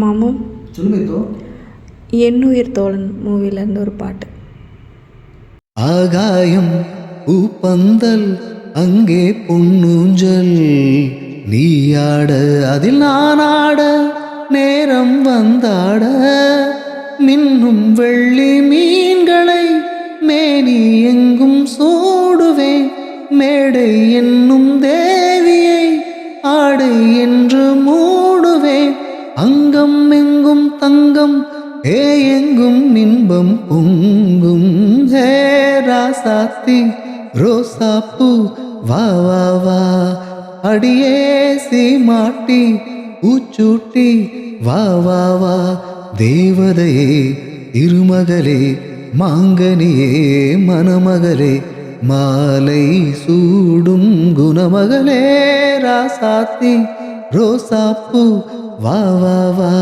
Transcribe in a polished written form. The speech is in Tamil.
மாமும் சொல்லுங்க. என்னுயிர் தோழன் மூவிலேருந்து ஒரு பாட்டு. ஆகாயம் பூப்பந்தல் அங்கே பொன்னூஞ்சல் நீயாட அதில் நானாட நேரம் வந்தாட மின்னும் வெள்ளி மீன்களை மேனி எங்கும் சூடுவேன் மேடை என்னும் தேவியை ஆடை என்று மூடுவேன் அங்கம் எங்கும் தங்கம் எங்கும் இன்பம் பொங்கும் ராசாத்தி ரோசாப்பூ வா வா வா அடியே சீமாட்டி பூச்சூட்டி வா வா வா தேவதையே திருமகளே மாங்கனியே மணமகளே மாலை சூடும் குணமகளே ராசாத்தி ரோசாப்பூ வா வா வா.